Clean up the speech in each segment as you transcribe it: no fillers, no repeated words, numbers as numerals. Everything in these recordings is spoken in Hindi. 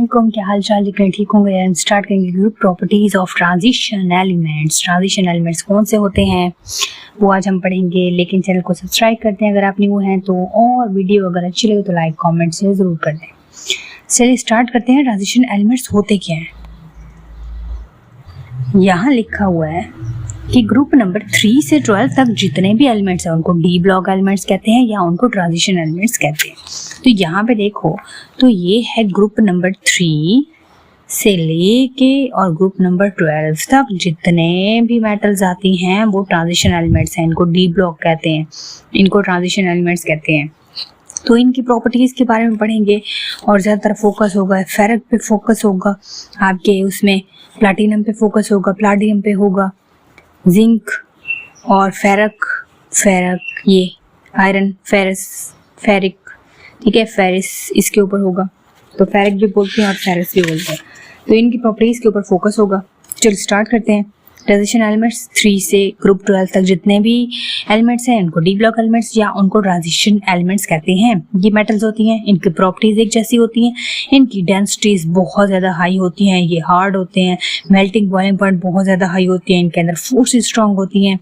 अस्सलामुअलैकुम, क्या हाल चाल? जितने ठीक होंगे। हम स्टार्ट करेंगे group properties of transition elements. Transition elements कौन से होते हैं वो आज हम पढ़ेंगे, लेकिन चैनल को सब्सक्राइब करते हैं अगर आप न्यू हैं तो, और वीडियो अगर अच्छी लगे तो लाइक कमेंट शेयर जरूर कर दें। चलिए स्टार्ट करते हैं। ट्रांजिशन एलिमेंट्स होते क्या हैं। यहाँ लिखा हुआ है कि ग्रुप नंबर 3 से 12 तक जितने भी एलिमेंट्स हैं उनको डी ब्लॉक एलिमेंट्स कहते हैं या उनको ट्रांजिशन एलिमेंट्स कहते हैं। तो यहाँ पे देखो तो ये है ग्रुप नंबर 3 से लेके और ग्रुप नंबर 12 तक जितने भी मेटल्स आती हैं वो ट्रांजिशन एलिमेंट्स हैं। इनको डी ब्लॉक कहते हैं, इनको ट्रांजिशन एलिमेंट्स कहते हैं। तो इनकी प्रॉपर्टीज के बारे में पढ़ेंगे और ज़्यादातर फोकस होगा फेरक पे, फोकस होगा आपके उसमें, प्लैटिनम पे फोकस होगा, प्लाटिनम पे होगा, जिंक और फेरक ये आयरन, फेरस, फेरिक, ठीक है, फेरिस इसके ऊपर होगा। तो फेरिक भी बोलते हैं और फेरस भी बोलते हैं। तो इनकी प्रॉपर्टीज के ऊपर फोकस होगा। चलो स्टार्ट करते हैं। ट्रांजिशन एलिमेंट्स 3 से ग्रुप 12 तक जितने भी एलिमेंट्स हैं उनको डी ब्लॉक एलिमेंट्स या उनको ट्रांजिशन एलिमेंट्स कहते हैं। ये मेटल्स होती हैं, इनकी प्रॉपर्टीज एक जैसी होती हैं, इनकी डेंसिटीज बहुत ज़्यादा हाई होती हैं, ये हार्ड होते हैं, मेल्टिंग बॉइलिंग पॉइंट बहुत ज़्यादा हाई होती है, इनके अंदर फोर्स स्ट्रॉन्ग होती हैं,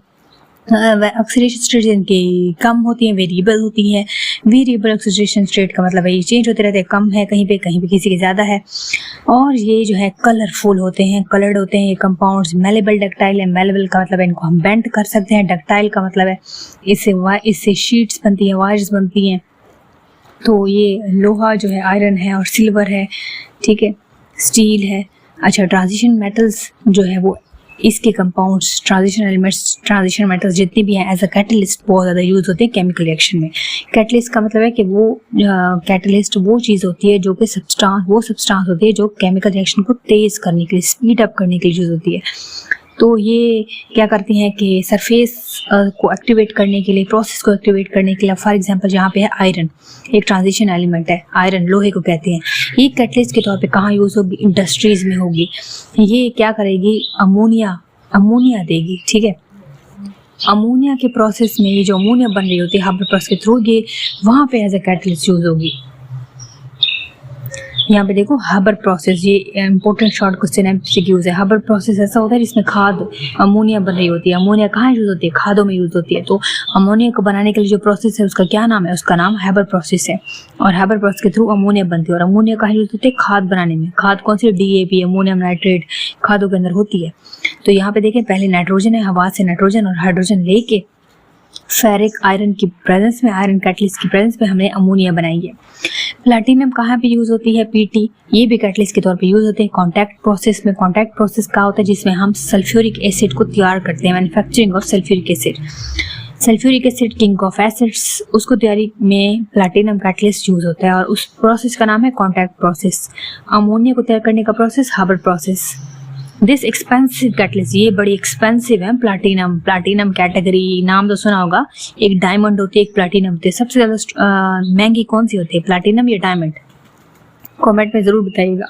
ऑक्सीडेशन स्टेट इनकी कम होती है, वेरिएबल होती है। वेरिएबल ऑक्सीडेशन स्टेट का मतलब है ये चेंज होते रहते हैं, कम है कहीं पे किसी के ज़्यादा है। और ये जो है कलरफुल होते हैं, कलर्ड होते हैं ये कंपाउंड्स। मेलेबल डक्टाइल है, मेलेबल का मतलब है इनको हम बेंड कर सकते हैं, डक्टाइल का मतलब है इससे शीट्स बनती हैं, वायर्स बनती हैं। तो ये लोहा जो है आयरन है और सिल्वर है, ठीक है, स्टील है। अच्छा, ट्रांजिशन मेटल्स जो है वो इसके compounds, transition elements, transition metals जितने भी हैं एज अ कैटलिस्ट बहुत ज़्यादा यूज होते हैं केमिकल रिएक्शन में। कैटलिस्ट का मतलब है कि वो कैटलिस्ट वो चीज़ होती है जो कि सब्सटेंस होती है जो केमिकल रिएक्शन को तेज़ करने के लिए, स्पीड अप करने के लिए यूज होती है। तो ये क्या करती हैं कि सरफेस को एक्टिवेट करने के लिए, प्रोसेस को एक्टिवेट करने के लिए, फॉर एग्जांपल यहाँ पे है आयरन, एक ट्रांजिशन एलिमेंट है, आयरन लोहे को कहते हैं। ये कैटलिस्ट के तौर पे कहाँ यूज़ होगी? इंडस्ट्रीज़ में होगी। ये क्या करेगी? अमोनिया देगी, ठीक है। अमोनिया के प्रोसेस में ये जो अमोनिया बन रही होती है हाबर प्रोसेस के थ्रू, ये वहाँ पे एज ए कैटलिस्ट यूज होगी। यहाँ पे देखो हाबर प्रोसेस, ये इंपॉर्टेंट शॉर्ट क्वेश्चन एमसीक्यूज है। हाबर प्रोसेस ऐसा होता है जिसमें खाद, अमोनिया बन रही होती है। अमोनिया कहाँ यूज होती है? खादों में यूज होती है। तो अमोनिया को बनाने के लिए जो प्रोसेस है उसका क्या नाम है? उसका नाम हाबर प्रोसेस है। और हाबर प्रोसेस के थ्रू अमोनिया बनती है। और अमोनिया कहाँ यूज होती है? खाद बनाने में। खाद कौन सी? DAP, अमोनियम नाइट्रेट, खादों के अंदर होती है। तो यहाँ पे देखें, पहले नाइट्रोजन है, हवा से नाइट्रोजन और हाइड्रोजन लेके फेरिक आयरन की प्रेजेंस में, आयरन कैटलिस्ट की प्रेजेंस में हमने अमोनिया बनाई है। प्लैटिनम कहाँ पे यूज होती है? PT, ये भी कैटलिस्ट के तौर पे यूज होते हैं कॉन्टैक्ट प्रोसेस में। कॉन्टैक्ट प्रोसेस क्या होता है? जिसमें हम सल्फ्यूरिक एसिड को तैयार करते हैं, manufacturing of sulphuric acid. Sulphuric acid king of acids, उसको तैयारी में प्लैटिनम कैटलिस्ट यूज होता है और उस प्रोसेस का नाम है कॉन्टैक्ट प्रोसेस। अमोनिया को तैयार करने का process Haber process. This expensive catalyst, ये बड़ी एक्सपेंसिव है। प्लाटिनम कैटेगरी नाम तो सुना होगा। एक डायमंड होती है, एक प्लाटिनम होती है। सबसे ज़्यादा महंगी कौन सी होती है, प्लाटिनम या डायमंड? कमेंट में ज़रूर बताइएगा।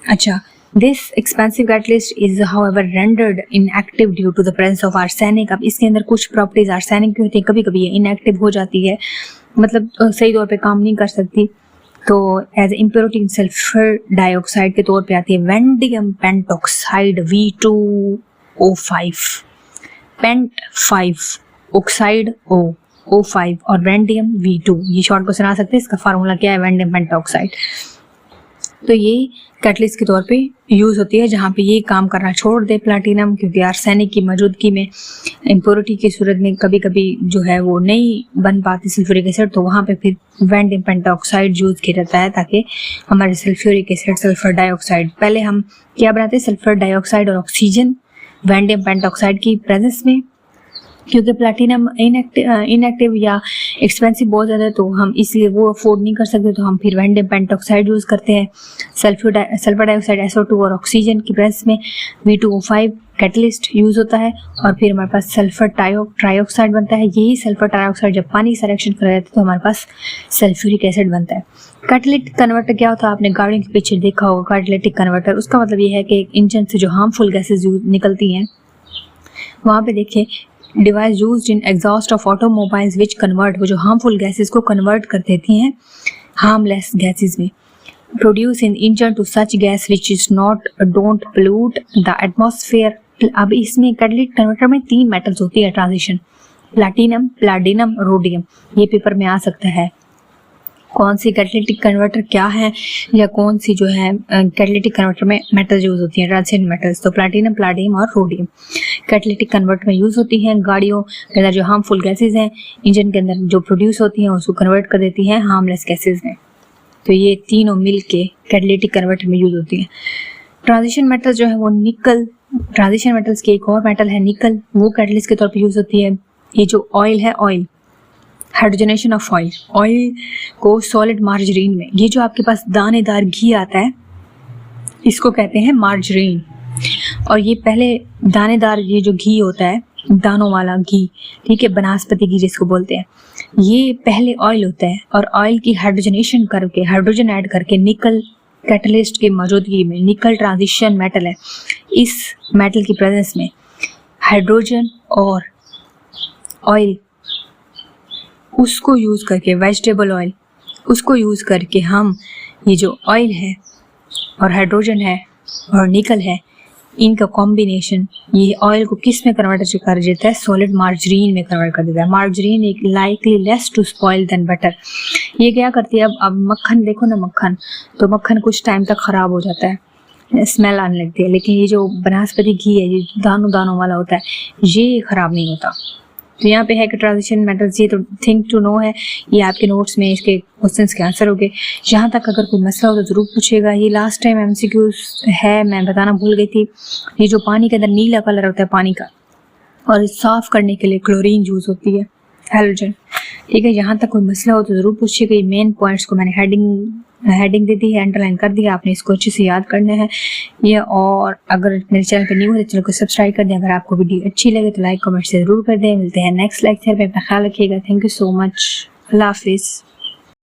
अच्छा, this expensive catalyst is however rendered inactive due to the presence of arsenic. अब इसके अंदर कुछ प्रॉपर्टीज आर्सेनिक की होती है, कभी कभी ये इनएक्टिव हो जाती है, मतलब सही तौर पे काम नहीं कर सकती। तो एज इम्प्योरिटी सल्फर डाइऑक्साइड के तौर पे आती है वेंडियम pentoxide V2O5, paint 5 oxide O5 और वेंडियम V2, ये शॉर्ट को सुना सकते हैं। इसका फार्मूला क्या है? वेंडियम पेंटॉक्साइड। तो ये कैटलिस्ट के तौर पे यूज होती है जहाँ पे ये काम करना छोड़ दे प्लैटिनम, क्योंकि आर्सेनिक की मौजूदगी में, इम्प्योरिटी की सूरत में कभी कभी जो है वो नहीं बन पाती सल्फ्यूरिक एसिड, तो वहाँ पे फिर वेंडियम पेंटॉक्साइड यूज किया जाता है ताकि हमारे सल्फ्यूरिक एसिड, सल्फर डाइऑक्साइड, पहले हम क्या बनाते हैं? सल्फर डाइऑक्साइड और ऑक्सीजन वेंडियम पेंटॉक्साइड की प्रेजेंस में। क्योंकि प्लैटिनम इनएक्टिव या एक्सपेंसिव बहुत ज़्यादा है तो हम इसलिए वो अफोर्ड नहीं कर सकते, तो हम फिर वेंडियम पेंटॉक्साइड यूज़ करते हैं। सल्फर डाइऑक्साइड SO2 और ऑक्सीजन की प्रेजेंस में V2O5 कैटलिस्ट यूज़ होता है। और फिर हमारे पास सल्फर ट्राइऑक्साइड बनता है। यही सल्फर ट्राइऑक्साइड जब पानी से रिएक्शन कर जाता है तो हमारे पास सल्फ्यूरिक एसिड बनता है। कैटालिटिक कन्वर्टर क्या होता है? आपने गाड़ियों की पिक्चर देखा होगा। कैटालिटिक कन्वर्टर, उसका मतलब ये है कि एक इंजन से जो हार्मफुल गैसेज निकलती हैं, वहाँ पे देखिए device used in exhaust of automobiles which convert, वो जो हार्मफुल गैसेस को कन्वर्ट कर देती हैं हार्मलेस गैसेस में। Produce in engine to such gas which is not don't pollute the atmosphere. अब इसमें कैटालिटिक कन्वर्टर में 3 मेटल्स होती है ट्रांजिशन, प्लैटिनम, प्लैडिनम, रोडियम। ये पेपर में आ सकता है। कौन सी कैटालिटिक कन्वर्टर क्या है, या कौन सी जो है कैटालिटिक कन्वर्टर में मेटल यूज होती है, ट्रांजिशन मेटल्स, तो प्लैटिनम, प्लैडियम और रोडियम कैटालिटिक कन्वर्टर में यूज होती हैं। गाड़ियों के अंदर जो हार्मफुल गैसेज हैं इंजन के अंदर जो प्रोड्यूस होती हैं उसको कन्वर्ट कर देती हैं हार्मलेस गैसेज में। तो ये तीनों मिल के कैटालिटिक कन्वर्टर में यूज होती हैं। ट्रांजिशन मेटल जो है वो निकल, ट्रांजिशन मेटल्स की एक और मेटल है निकल, वो कैटलिस्ट के तौर पर यूज होती है। ये जो ऑयल है, oil hydrogenation of oil, oil को सॉलिड मार्जरीन में, ये जो आपके पास दानेदार घी आता है इसको कहते हैं मार्जरीन। और ये पहले दानेदार ये जो घी होता है, दानों वाला घी, ठीक है, बनास्पति घी जिसको बोलते हैं, ये पहले ऑयल होता है। और ऑयल की हाइड्रोजनेशन करके, हाइड्रोजन ऐड करके निकल कैटलिस्ट की मौजूदगी में, निकल ट्रांजिशन मेटल है, इस मेटल की प्रेजेंस में हाइड्रोजन और ऑयल उसको यूज़ करके, वेजिटेबल ऑयल उसको यूज़ करके हम ये जो ऑयल है और हाइड्रोजन है और निकल है, इनका कॉम्बिनेशन ये ऑयल को किस में कन्वर्ट कर देता है, सॉलिड मार्जरीन में कन्वर्ट कर देता है। मार्जरीन एक likely less to spoil than butter. ये क्या करती है, अब मक्खन देखो ना, मक्खन तो मक्खन कुछ टाइम तक ख़राब हो जाता है, स्मेल आने लगती है, लेकिन ये जो बनास्पति घी है, ये दानों दानों वाला होता है, ये ख़राब नहीं होता। तो यहाँ पे है कि ट्रांजिशन मेटल्स, ये तो थिंक टू नो है, ये आपके नोट्स में इसके क्वेश्चंस के आंसर हो गए। यहाँ तक अगर कोई मसला हो तो ज़रूर पूछेगा। ये लास्ट टाइम MCQs है, मैं बताना भूल गई थी। ये जो पानी के अंदर नीला कलर होता है पानी का, और साफ़ करने के लिए क्लोरीन यूज़ होती है, हैलोजन, ठीक है। यहाँ तक कोई मसला हो तो ज़रूर पूछिएगा। ये मेन पॉइंट्स को मैंने हेडिंग दे दी है, अंडरलाइन कर दिया, आपने इसको अच्छे से याद करना है ये। और अगर मेरे चैनल पे न्यू है तो चैनल को सब्सक्राइब कर दें। अगर आपको वीडियो अच्छी लगे तो लाइक कमेंट से ज़रूर कर दें। मिलते हैं नेक्स्ट लेक्चर में, अपना ख्याल रखिएगा। थैंक यू सो मच, अल्लाह हाफिज़।